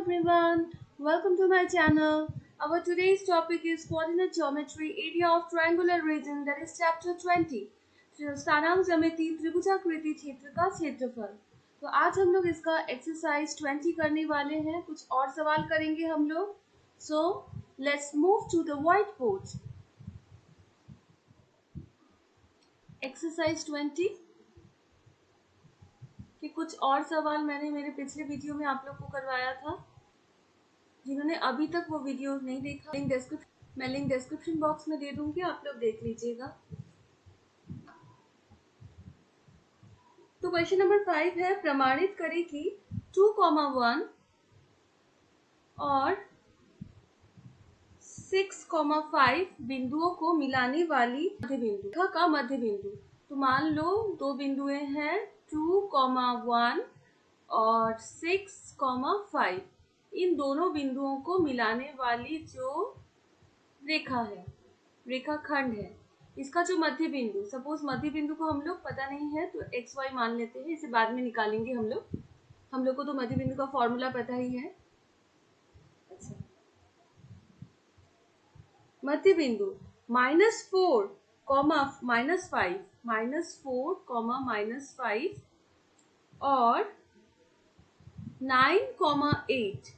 everyone, welcome to my channel. Our today's topic is coordinate geometry, area of triangular region, that is chapter 20. स्थानांक ज्यामिति त्रिभुजाकृति क्षेत्र का क्षेत्रफल। तो आज हम लोग इसका एक्सरसाइज 20 करने वाले हैं। कुछ और सवाल करेंगे हम लोग। So let's move to the white board. Exercise 20 कि कुछ और सवाल मैंने मेरे पिछले वीडियो में आप लोग को करवाया था। जिन्होंने अभी तक वो वीडियो नहीं देखा, मैं लिंक डिस्क्रिप्शन बॉक्स में दे दूंगी, आप लोग देख लीजिएगा। तो क्वेश्चन नंबर 5 है, प्रमाणित करें कि 2,1 और 6,5 बिंदुओं को मिलाने वाली मध्य बिंदु रेखा का मध्य बिंदु। तो मान लो दो बिंदुएं हैं 2,1 और 6,5। इन दोनों बिंदुओं को मिलाने वाली जो रेखा है, रेखाखंड है, इसका जो मध्य बिंदु, सपोज मध्य बिंदु को हम लोग पता नहीं है तो एक्स वाई मान लेते हैं, इसे बाद में निकालेंगे हम लोग को तो मध्य बिंदु का फॉर्मूला पता ही है। अच्छा, मध्य बिंदु -4, -5, -4, -5 और 9, 8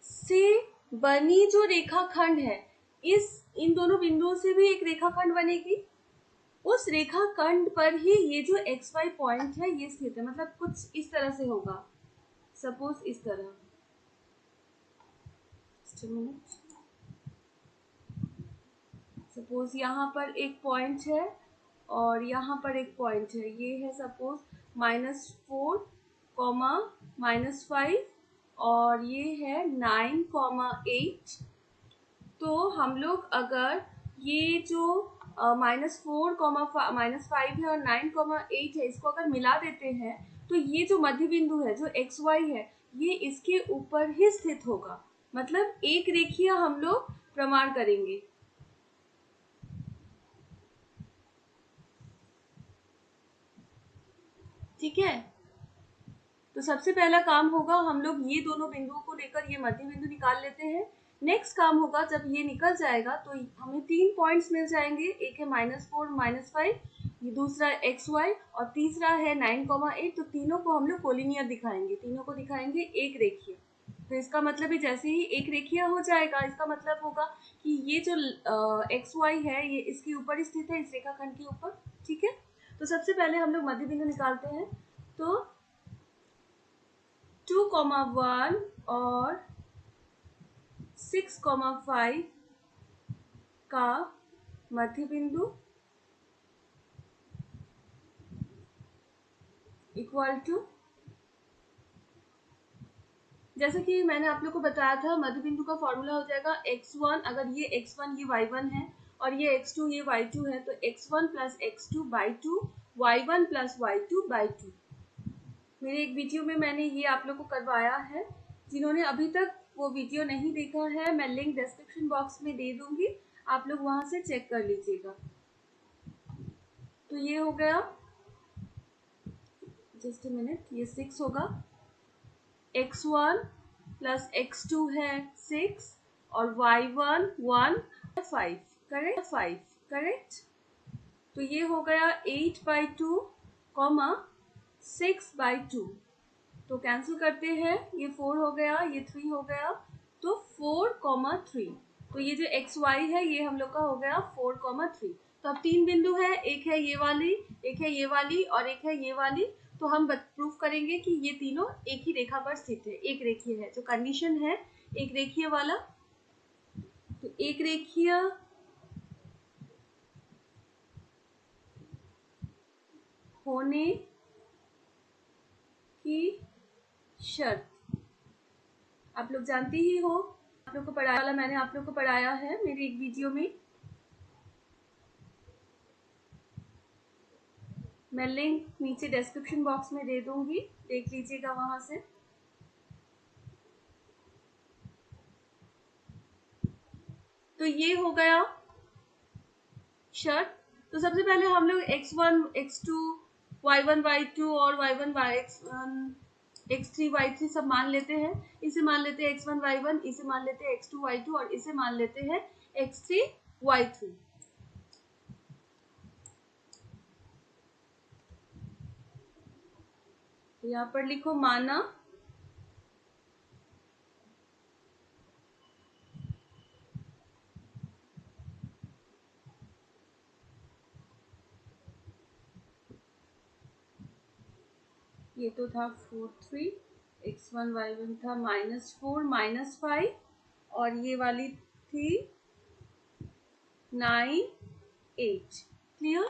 से बनी जो रेखाखंड है, इन दोनों बिंदुओं से भी एक रेखाखंड बनेगी। उस रेखाखंड पर ही ये जो एक्स वाई पॉइंट है ये स्थित है। मतलब कुछ इस तरह से होगा, सपोज इस तरह। सपोज यहाँ पर एक पॉइंट है और यहाँ पर एक पॉइंट है, ये है सपोज -4, -5 और ये है 9, 8। तो हम लोग अगर ये जो -4, -5 है और 9, 8 है, इसको अगर मिला देते हैं तो ये जो मध्य बिंदु है, जो एक्स वाई है, ये इसके ऊपर ही स्थित होगा। मतलब एक रेखीय हम लोग प्रमाण करेंगे। ठीक है, तो सबसे पहला काम होगा, हम लोग ये दोनों बिंदुओं को लेकर ये मध्य बिंदु निकाल लेते हैं। नेक्स्ट काम होगा, जब ये निकल जाएगा तो हमें 3 पॉइंट्स मिल जाएंगे। एक है -4, -5, ये दूसरा एक्स वाई और तीसरा है 9, 8। तो तीनों को हम लोग कोलिनियर दिखाएंगे, तीनों को दिखाएंगे एक रेखीय। तो इसका मतलब है जैसे ही एक रेखीय हो जाएगा, इसका मतलब होगा कि ये जो एक्स वाई है ये इसके ऊपर स्थित है, इस रेखाखंड के ऊपर। ठीक है, तो सबसे पहले हम लोग मध्य बिंदु निकालते हैं। तो 2,1 और 6,5 का मध्य बिंदु इक्वल टू, जैसे कि मैंने आप लोग को बताया था, मध्य बिंदु का फॉर्मूला हो जाएगा x1। अगर ये x1 ये y1 है और ये x2 ये y2 है, तो x1 + x2/2, y1 + y2/2। मेरे एक वीडियो में मैंने ये आप लोग को करवाया है। जिन्होंने अभी तक वो वीडियो नहीं देखा है, मैं लिंक डिस्क्रिप्शन बॉक्स में दे दूंगी, आप लोग वहां से चेक कर लीजिएगा। तो ये हो गया, जस्ट अ मिनट, ये 6 होगा। x1 + x2 है 6 और y1 1, 5, करेक्ट। तो ये हो गया 8/2, 6/2। तो कैंसिल करते हैं, ये 4 हो गया, ये 3 हो गया, तो 4, 3। तो ये जो एक्स वाई है ये हम लोग का हो गया 4, 3। तो अब 3 बिंदु है, एक है ये वाली, एक है ये वाली और एक है ये वाली। तो हम प्रूफ करेंगे कि ये तीनों एक ही रेखा पर स्थित है, एक रेखीय है। जो कंडीशन है एक रेखीय वाला, तो एक रेखीय होने की शर्त आप लोग जानते ही हो, आप लोग को पढ़ाया वाला मैंने आप लोग को पढ़ाया है मेरी एक वीडियो में। मैं लिंक नीचे डिस्क्रिप्शन बॉक्स में दे दूंगी, देख लीजिएगा वहां से। तो ये हो गया शर्त। तो सबसे पहले हम लोग x1, x2, y1, y2 और y1, y1 x3 y3 सब मान लेते हैं। इसे मान लेते हैं x1 y1, इसे मान लेते हैं x2 y2 और इसे मान लेते हैं x3 y3। तो यहाँ पर लिखो माना ये तो था 4 3, x1 y1 था -4 -5 और ये वाली थी 9 8। क्लियर।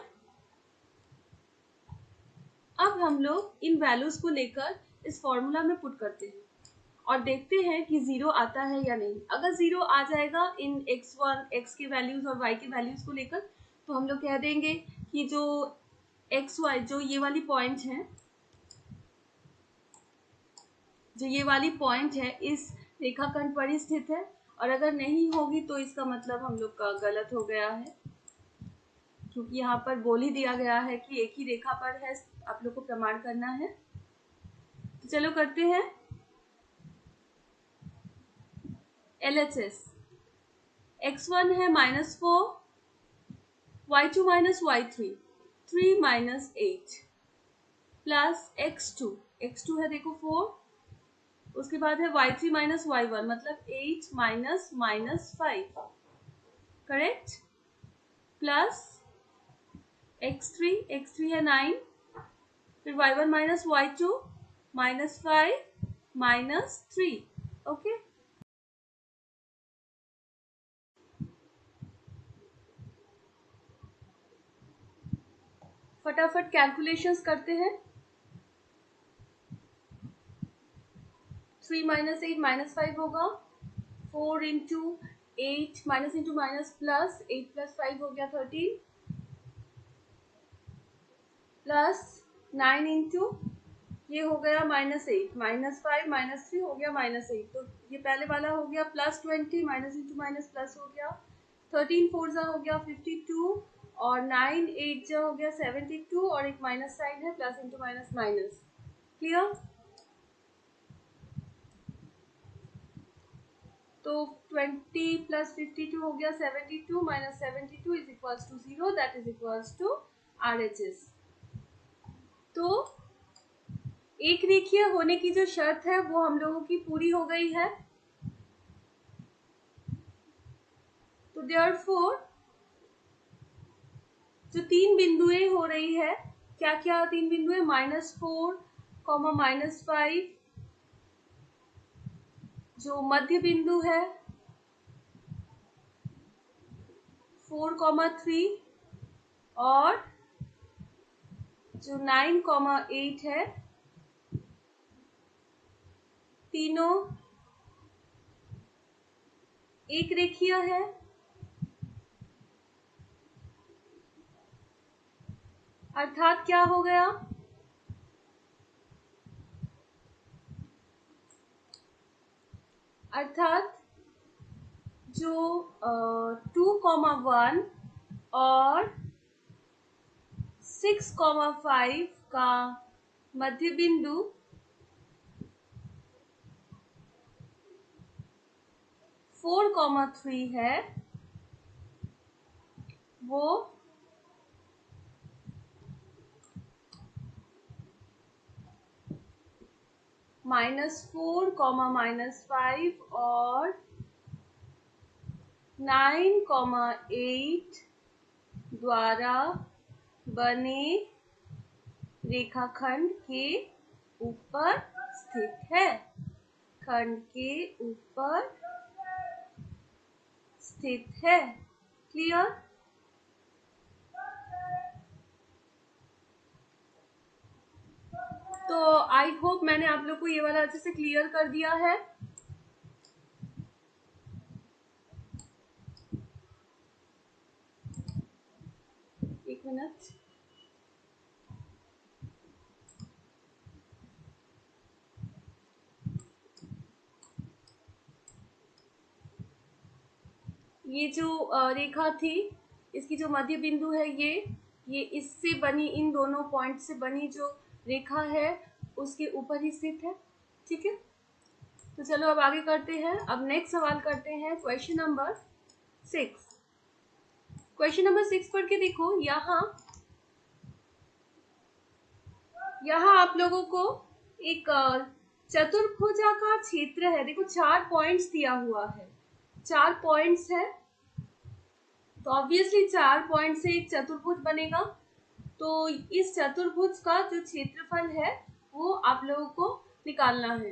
अब हम लोग इन वैल्यूज को लेकर इस फॉर्मूला में पुट करते हैं और देखते हैं कि 0 आता है या नहीं। अगर 0 आ जाएगा इन x1 x के वैल्यूज और y के वैल्यूज को लेकर तो हम लोग कह देंगे कि जो xy जो ये वाली पॉइंट है, जो ये वाली पॉइंट है इस रेखाखंड पर ही स्थित है और अगर नहीं होगी तो इसका मतलब हम लोग का गलत हो गया है, क्योंकि यहाँ पर बोल ही दिया गया है कि एक ही रेखा पर है, आप लोग को प्रमाण करना है। तो चलो करते हैं LHS। x1 है -4, y2 -y3, 3 -8 प्लस x2 है देखो 4, उसके बाद है y3 -y1 मतलब 8 -5, करेक्ट, प्लस x3 है 9, फिर y1 y2 -5 -3। ओके, फटाफट कैलकुलेशंस करते हैं। 3 -8 -5 होगा, 4 into 8 minus into minus plus 8 plus 5 हो गया 13 प्लस 9 इंटू ये हो गया -8 -5 -3 हो गया -8। तो ये पहले वाला हो गया +20 माइनस इंटू माइनस प्लस हो गया 13 4 जा हो गया 52 और 9 8 जा हो गया 72 और एक माइनस साइन है plus into minus minus. Clear. तो 20 प्लस 52 हो गया 72 minus 72 is equals to 0, that is equals to RHS। तो एक रेखीय होने की जो शर्त है वो हम लोगों की पूरी हो गई है। तो देयरफॉर जो तीन बिंदुएं हो रही है, क्या क्या तीन बिंदुएं, -4, -5 जो मध्य बिंदु है, 4, 3 और जो 9, 8 है, तीनों एक रेखीय है। अर्थात क्या हो गया, अर्थात जो 2, 1 और 6, 5 का मध्य बिंदु 4, 3 है, वो -4, -5 और 9, 8 द्वारा बने रेखाखंड के ऊपर स्थित है, खंड के ऊपर स्थित है। क्लियर। तो आई होप मैंने आप लोग को ये वाला अच्छे से क्लियर कर दिया है। एक मिनट, ये जो रेखा थी इसकी जो मध्य बिंदु है ये इससे बनी, इन दोनों पॉइंट से बनी जो रेखा है उसके ऊपर ही स्थित है। ठीक है, तो चलो अब आगे करते हैं। अब नेक्स्ट सवाल करते हैं क्वेश्चन नंबर 6। क्वेश्चन नंबर 6 पढ़ के देखो। यहाँ आप लोगों को एक चतुर्भुजाकार क्षेत्र है। देखो 4 पॉइंट्स दिया हुआ है, 4 पॉइंट्स है, तो ऑब्वियसली 4 पॉइंट से एक चतुर्भुज बनेगा। तो इस चतुर्भुज का जो क्षेत्रफल है वो आप लोगों को निकालना है।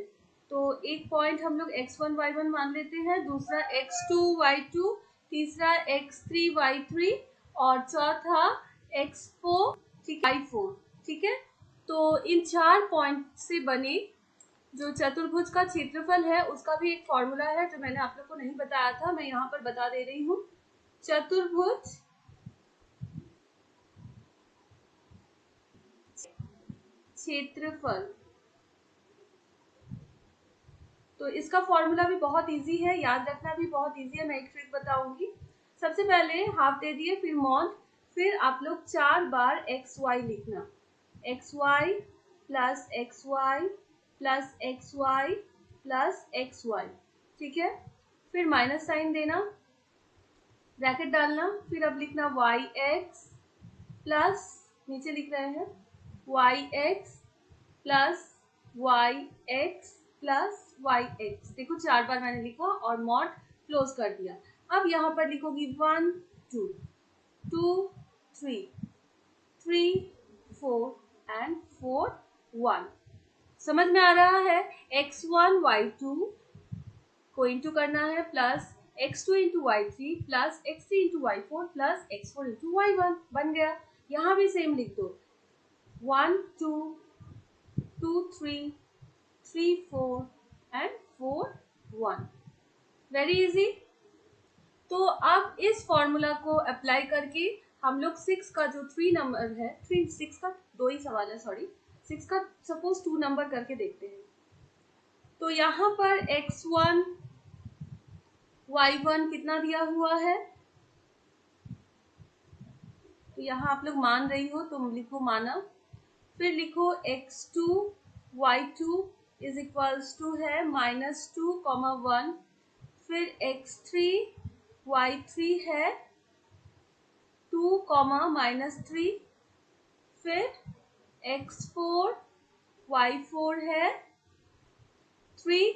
तो एक पॉइंट हम लोग x1 y1 मान लेते हैं, दूसरा x2 y2, तीसरा x3 y3 और चौथा x4 y4। ठीक है, तो इन 4 पॉइंट से बने जो चतुर्भुज का क्षेत्रफल है उसका भी एक फॉर्मूला है जो मैंने आप लोग को नहीं बताया था, मैं यहाँ पर बता दे रही हूँ। चतुर्भुज क्षेत्रफल, तो इसका फॉर्मूला भी बहुत इजी है, याद रखना भी बहुत इजी है। मैं एक ट्रिक बताऊंगी। सबसे पहले हाफ दे दिए, फिर मॉड, फिर आप लोग 4 बार एक्स वाई लिखना, x y plus x y plus x y plus x y. ठीक है, फिर माइनस साइन देना, ब्रैकेट डालना, फिर अब लिखना वाई एक्स प्लस, नीचे लिख रहे हैं y x plus y x plus y x. देखो 4 बार मैंने लिखा और मॉड क्लोज कर दिया। अब यहाँ पर लिखोगी 1 2 2 3 3 4 एंड 4 1। समझ में आ रहा है? x1 y2 को इंटू करना है plus x2 into y3 plus x3 into y4 plus x4 into y1 बन गया। यहाँ भी सेम लिख दो 1 2 2 3 3 4 एंड 4 1। Very easy. तो अब इस फॉर्मूला को अप्लाई करके हम लोग 6 का जो 3 नंबर है, 6 का 2 ही सवाल है, सॉरी 6 का सपोज 2 नंबर करके देखते हैं। तो यहाँ पर x1 y1 कितना दिया हुआ है, तो यहाँ आप लोग मान रही हो तो लिखो माना, फिर लिखो x2 y2 is equals to है -2, फिर x3 y3 है 2, -3, फिर x4 y4 है 3,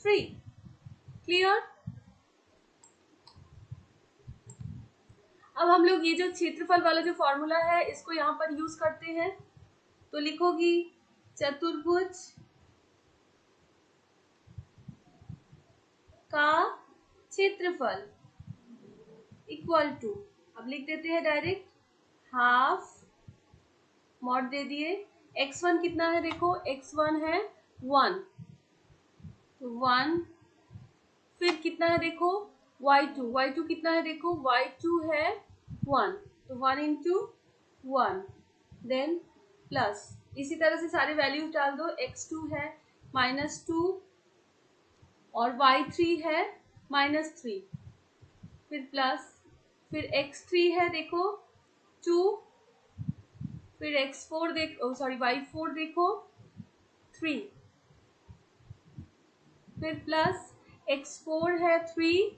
3। क्लियर? अब हम लोग ये जो क्षेत्रफल वाला जो फॉर्मूला है इसको यहाँ पर यूज करते हैं। तो लिखोगी चतुर्भुज का क्षेत्रफल इक्वल टू, अब लिख देते हैं डायरेक्ट, हाफ, मॉड दे दिए, x1 कितना है देखो, x1 है 1, तो 1, फिर कितना है देखो y2 कितना है देखो, y2 है 1, तो 1 इंटू 1, देन प्लस, इसी तरह से सारे वैल्यूज डाल दो। x2 है -2 और y3 है -3, फिर प्लस, फिर x3 है देखो 2, फिर x4 देखो, सॉरी y4 देखो 3, फिर प्लस x4 है 3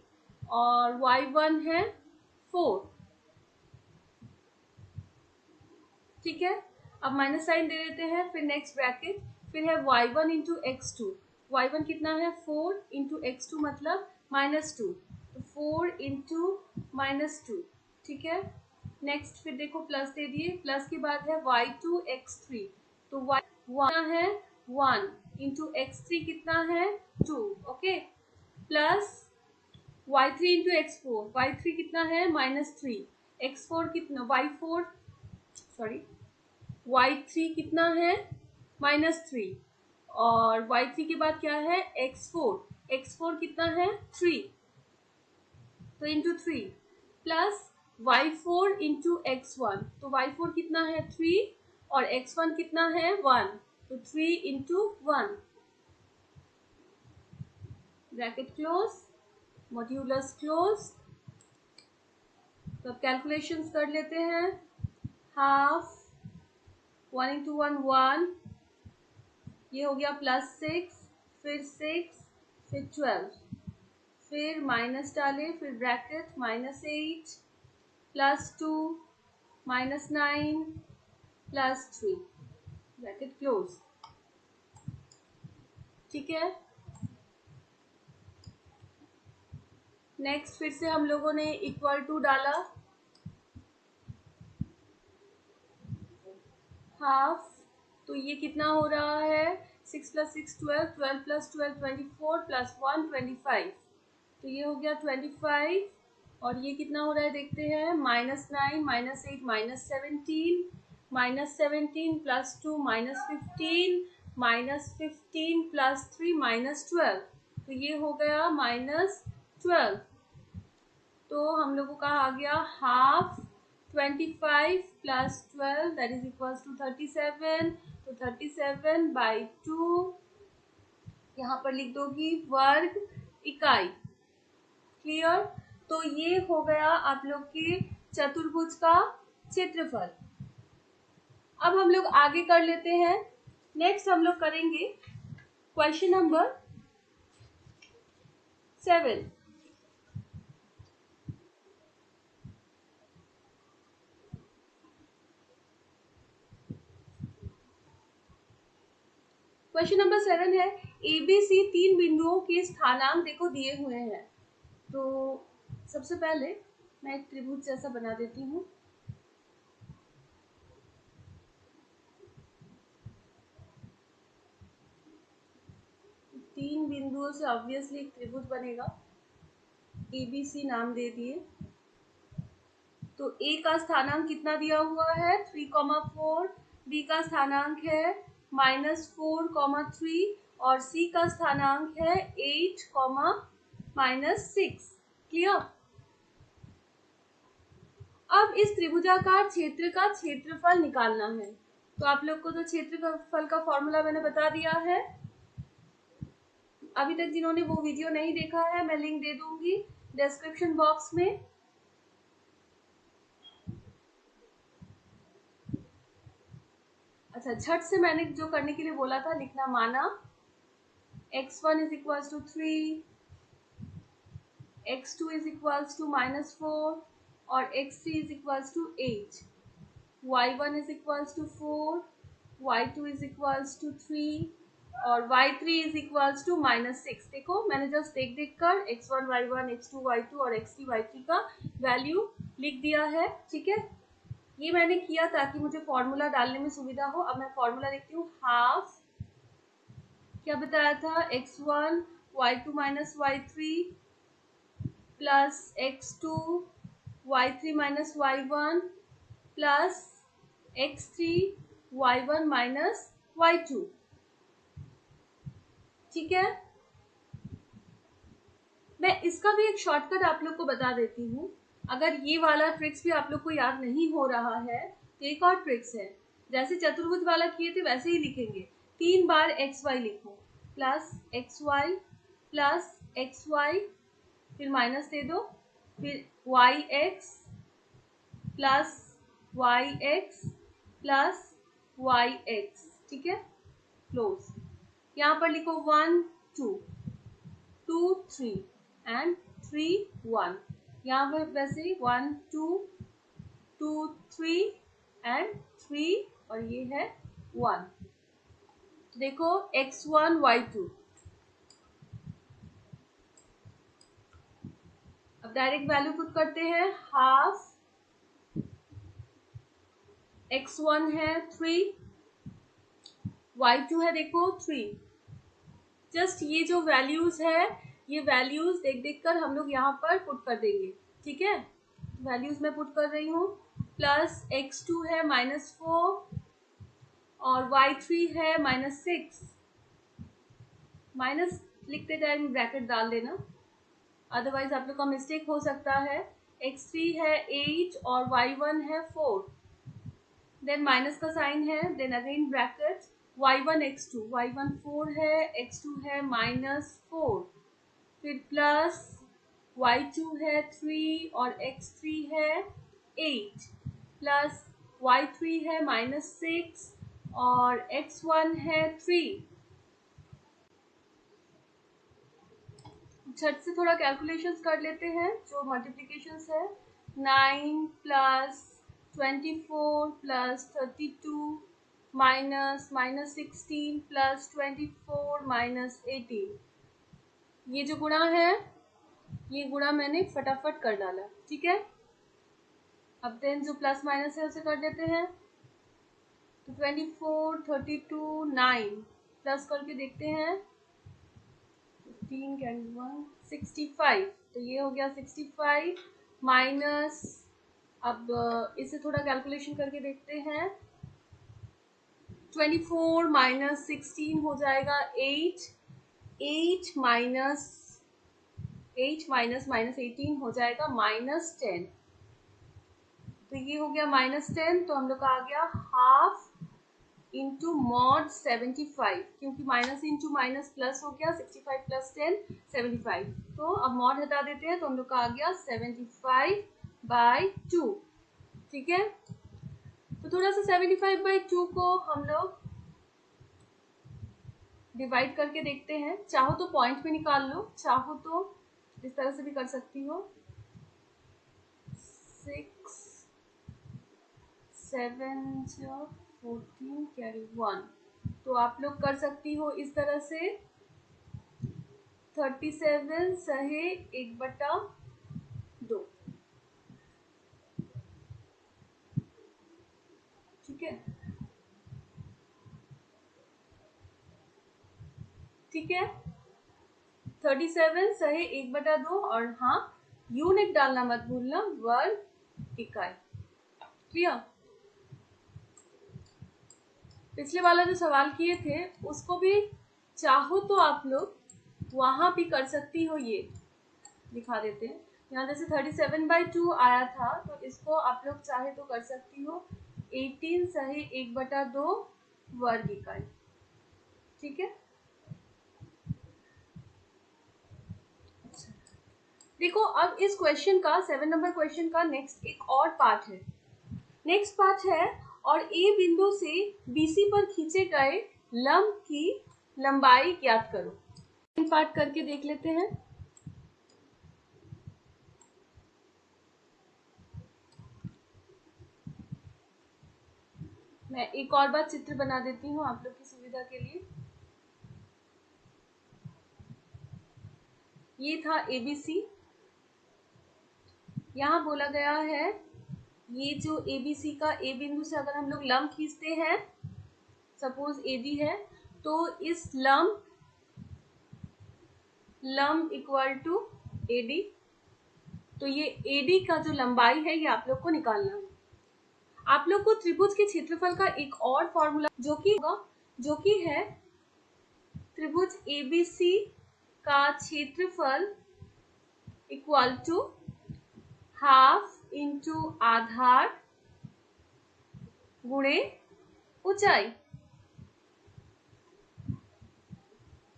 और y1 है 4। ठीक है, अब माइनस साइन दे देते हैं, फिर नेक्स्ट ब्रैकेट, फिर है y1 इंटू x2, y1 कितना है 4 इंटू x2 मतलब -2, तो 4 इंटू -2। ठीक है, नेक्स्ट फिर देखो प्लस दे दिए, प्लस के बाद है y2 x3, तो y1 है 1 इंटू x3 कितना है 2, okay, plus y3 into x4, y3 कितना है -3, x4 कितना, y4 सॉरी y3 कितना है -3 और y3 के बाद क्या है x4 कितना है 3, तो into 3, plus y4 into x1, तो y4 कितना है 3 और x1 कितना है 1, तो 3 into 1, bracket close, modulus close. तो अब कैलकुलेशंस कर लेते हैं। हाफ, 1 इंटू 1 1, ये हो गया +6, फिर 6, फिर 12, फिर माइनस डाले, फिर ब्रैकेट -8 +2 -9 +3 ब्रैकेट क्लोज। ठीक है, नेक्स्ट फिर से हम लोगों ने इक्वल टू डाला, हाफ, तो ये कितना हो रहा है, 6 + 6 12, 12 + 12 24 + 1 25, तो ये हो गया 25। और ये कितना हो रहा है देखते हैं, -9 -8 -17 -17 +2 -15 -15 +3 -12, तो ये हो गया -12। तो हम लोगों का आ गया half 25 + 12 that is equals to 37, तो 37/2 यहाँ पर लिख दोगी वर्ग इकाई। क्लियर, तो ये हो गया आप लोग के चतुर्भुज का क्षेत्रफल। अब हम लोग आगे कर लेते हैं, नेक्स्ट हम लोग करेंगे क्वेश्चन नंबर 7। क्वेश्चन नंबर 7 है, ABC 3 बिंदुओं के स्थानांक देखो दिए हुए हैं। तो सबसे पहले मैं एक त्रिभुज जैसा बना देती हूँ। तीन बिंदुओं से ऑब्वियसली एक त्रिभुज बनेगा, ABC नाम दे दिए। तो A का स्थानांक कितना दिया हुआ है, 3,4, B का स्थानांक है -4,3 और C का स्थानांक है 8, -6। क्लियर, अब इस त्रिभुजाकार क्षेत्र का क्षेत्रफल निकालना है। तो आप लोग को तो क्षेत्रफल का फॉर्मूला मैंने बता दिया है। अभी तक जिन्होंने वो वीडियो नहीं देखा है, मैं लिंक दे दूंगी डिस्क्रिप्शन बॉक्स में। अच्छा, झट से मैंने जो करने के लिए बोला था लिखना, माना x1 = 3, x2 = -4 और x3 = 8, y1 = 4, y2 = 3 और y3 = -6। देखो मैंने जस्ट देख कर x1 y1 x2 y2 और x3 y3 का वैल्यू लिख दिया है। ठीक है, ये मैंने किया ताकि मुझे फॉर्मूला डालने में सुविधा हो। अब मैं फॉर्मूला लिखती हूँ, हाफ, क्या बताया था, x1 y2 - y3 plus x2 y3 - y1 plus x3 y1 - y2। ठीक है, मैं इसका भी एक शॉर्टकट आप लोग को बता देती हूँ। अगर ये वाला ट्रिक्स भी आप लोग को याद नहीं हो रहा है तो एक और ट्रिक्स है, जैसे चतुर्भुज वाला किए थे वैसे ही लिखेंगे। 3 बार xy लिखो, प्लस xy फिर माइनस दे दो, फिर yx plus yx plus yx। ठीक है, क्लोज। यहाँ पर लिखो 1 2 2 3 एंड 3 1। यहाँ पर वैसे 1 2 2 3 एंड 3 और ये है 1। देखो x1 y2, अब डायरेक्ट वैल्यू पुट करते हैं, हाफ x1 है 3, y2 है देखो 3। जस्ट ये जो वैल्यूज है, ये वैल्यूज देख कर हम लोग यहाँ पर पुट कर देंगे। ठीक है, वैल्यूज मैं पुट कर रही हूँ, प्लस x2 है -4 और y3 है -6। माइनस लिखते टाइम ब्रैकेट डाल देना, अदरवाइज आप लोग का मिस्टेक हो सकता है। x3 है 8 और y1 है 4, देन माइनस का साइन है, then again bracket, y1 x2, y1 4 है, x2 है -4, फिर प्लस y2 है 3 और x3 है 8, प्लस y3 है -6 और x1 है 3, झट से थोड़ा कैलकुलेशंस कर लेते हैं जो मल्टीप्लिकेशंस है। 9 plus 24 plus 32 minus -16 plus 24 minus 18, ये जो गुणा है ये गुणा मैंने फटाफट कर डाला, ठीक है। अब देन जो प्लस माइनस है उसे कर देते हैं। तो 24 32 9 प्लस करके देखते हैं, 15 कैरी 1 65, तो ये हो गया 65 माइनस, अब इसे थोड़ा कैलकुलेशन करके देखते हैं। 24 माइनस 16 हो जाएगा 8 माइनस 18 हो जाएगा -10, तो ये हो गया -10। तो हम लोग का आ गया हाफ इंटू मॉड 75, क्योंकि माइनस इंटू माइनस प्लस हो गया, 65 प्लस 10 75। तो अब मॉड हटा देते हैं तो हम लोग का आ गया 75/2, ठीक है। तो थोड़ा सा 75/2 को हम लोग डिवाइड करके देखते हैं। चाहो तो पॉइंट में निकाल लो, चाहो तो इस तरह से भी कर सकती हो। 6 7 14 कैरी 1, तो आप लोग कर सकती हो इस तरह से 37 सहे 1/2, ठीक है, ठीक है। 37 सहे 1/2, और हाँ यूनिट डालना मत भूलना, वर्ग इकाई, क्लियर। पिछले वाला जो सवाल किए थे उसको भी चाहो तो आप लोग वहां भी कर सकती हो, ये दिखा देते हैं। यहाँ जैसे 37/2 आया था, तो इसको आप लोग चाहे तो कर सकती हो 18 सहे 1/2 वर्ग इकाई, ठीक है। देखो अब इस क्वेश्चन का 7 नंबर क्वेश्चन का नेक्स्ट एक और पार्ट है, नेक्स्ट पार्ट है, और ए बिंदु से बीसी पर खींचे गए लंब की लंबाई ज्ञात करो। इन पार्ट करके देख लेते हैं। मैं एक और बार चित्र बना देती हूँ आप लोग की सुविधा के लिए। ये था एबीसी, यहाँ बोला गया है ये जो एबीसी का ए बिंदु से अगर हम लोग लंब खींचते हैं, सपोज एडी है, तो इस लंब इक्वल टू एडी, तो ये एडी का जो लंबाई है ये आप लोग को निकालना है। आप लोग को त्रिभुज के क्षेत्रफल का एक और फॉर्मूला जो कि है त्रिभुज एबीसी का क्षेत्रफल इक्वल टू हाफ इंटू आधार गुणे ऊंचाई।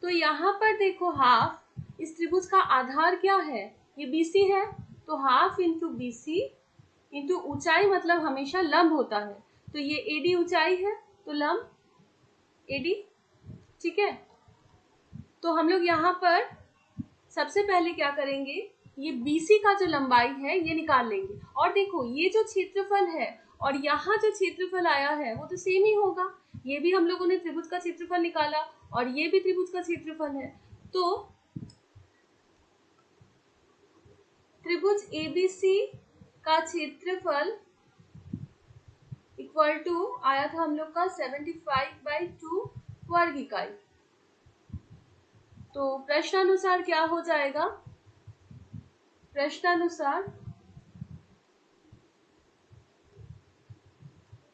तो यहाँ पर देखो हाफ, इस त्रिभुज का आधार क्या है, ये बीसी है, तो हाफ इंटू बीसी इंटू ऊंचाई, मतलब हमेशा लंब होता है, तो ये एडी ऊंचाई है, तो लंब एडी, ठीक है। तो हम लोग यहाँ पर सबसे पहले क्या करेंगे, ये बीसी का जो लंबाई है ये निकाल लेंगे। और देखो ये जो क्षेत्रफल है और यहाँ जो क्षेत्रफल आया है वो तो सेम ही होगा, ये भी हम लोगों ने त्रिभुज का क्षेत्रफल निकाला और ये भी त्रिभुज का क्षेत्रफल है। तो त्रिभुज एबीसी का क्षेत्रफल इक्वल टू आया था हम लोग का 75/2 वर्ग इकाई। तो प्रश्नानुसार क्या हो जाएगा, प्रश्नानुसार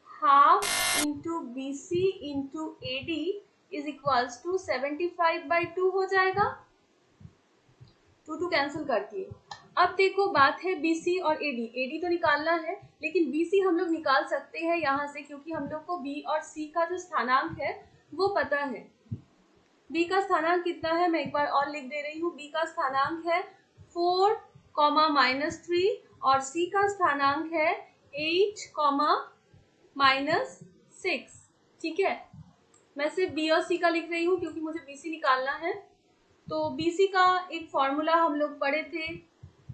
half into BC into AD is equals to 75/2 हो जाएगा। 2 कैंसिल करती है। अब देखो बात है बीसी और एडी, एडी तो निकालना है लेकिन बीसी हम लोग निकाल सकते हैं यहाँ से, क्योंकि हम लोग को बी और सी का जो स्थानांक है वो पता है। बी का स्थानांक कितना है, मैं एक बार और लिख दे रही हूँ, बी का स्थानांक है 4, -3 और सी का स्थानांक है 8, -6, ठीक है। मैं सिर्फ बी और सी का लिख रही हूँ क्योंकि मुझे बीसी निकालना है। तो BC का एक फॉर्मूला हम लोग पढ़े थे,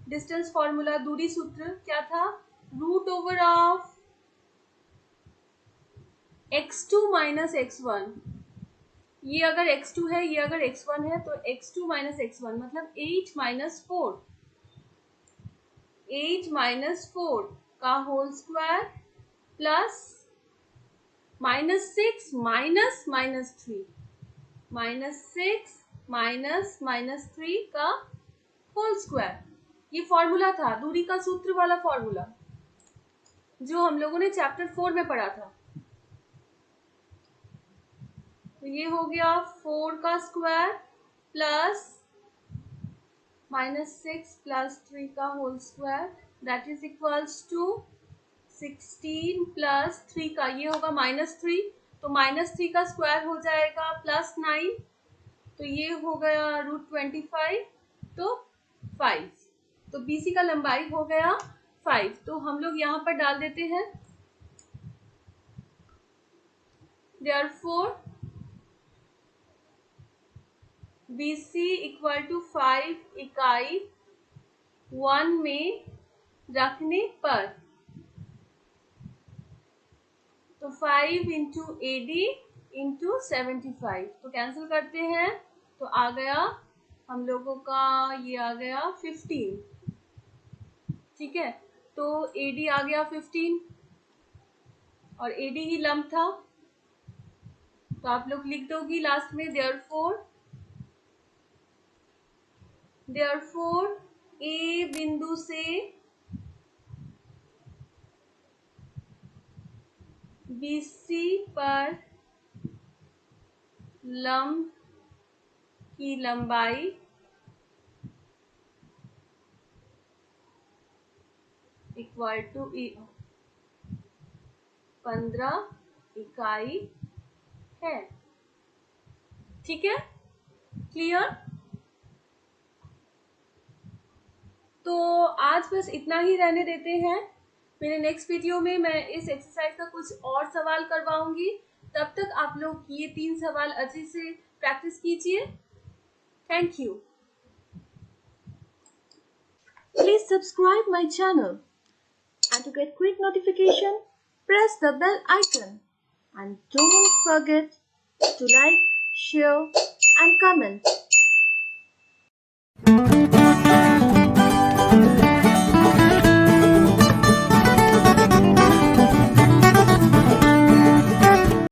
डिस्टेंस फॉर्मूला, दूरी सूत्र क्या था, root over of x2 minus x1। ये अगर x2 है, ये अगर x1 है, तो x2 माइनस x1 मतलब 8 माइनस 4, 8 माइनस 4 का whole square plus -6 minus -3, -6 minus -3 का होल स्क्वायर। ये फॉर्मूला था, दूरी का सूत्र वाला फॉर्मूला, जो हम लोगों ने चैप्टर 4 में पढ़ा था। तो ये हो गया 4 का स्क्वायर प्लस -6 प्लस 3 का whole square, that is equals to 16 plus 3 का, ये होगा -3, तो -3 का स्क्वायर हो जाएगा +9, तो ये हो गया √25, तो 5। तो BC का लंबाई हो गया 5। तो हम लोग यहाँ पर डाल देते हैं, देयरफॉर BC इक्वल टू 5 इकाई 1 में रखने पर, तो 5 इंटू AD इंटू 75, तो कैंसिल करते हैं, तो आ गया हम लोगों का, ये आ गया 15। ठीक है, तो AD आ गया 15 और AD ही लंब था, तो आप लोग लिख दोगी लास्ट में देयरफॉर A बिंदु से BC पर लंब की लंबाई इक्वल टू 15 इकाई है। ठीक है, क्लियर? तो आज बस इतना ही रहने देते हैं। मेरे नेक्स्ट वीडियो में मैं इस एक्सरसाइज का कुछ और सवाल करवाऊंगी। तब तक आप लोग ये 3 सवाल अच्छे से प्रैक्टिस कीजिए। Thank you. Please subscribe my channel and to get quick notification, press the bell icon and don't forget to like, share and comment.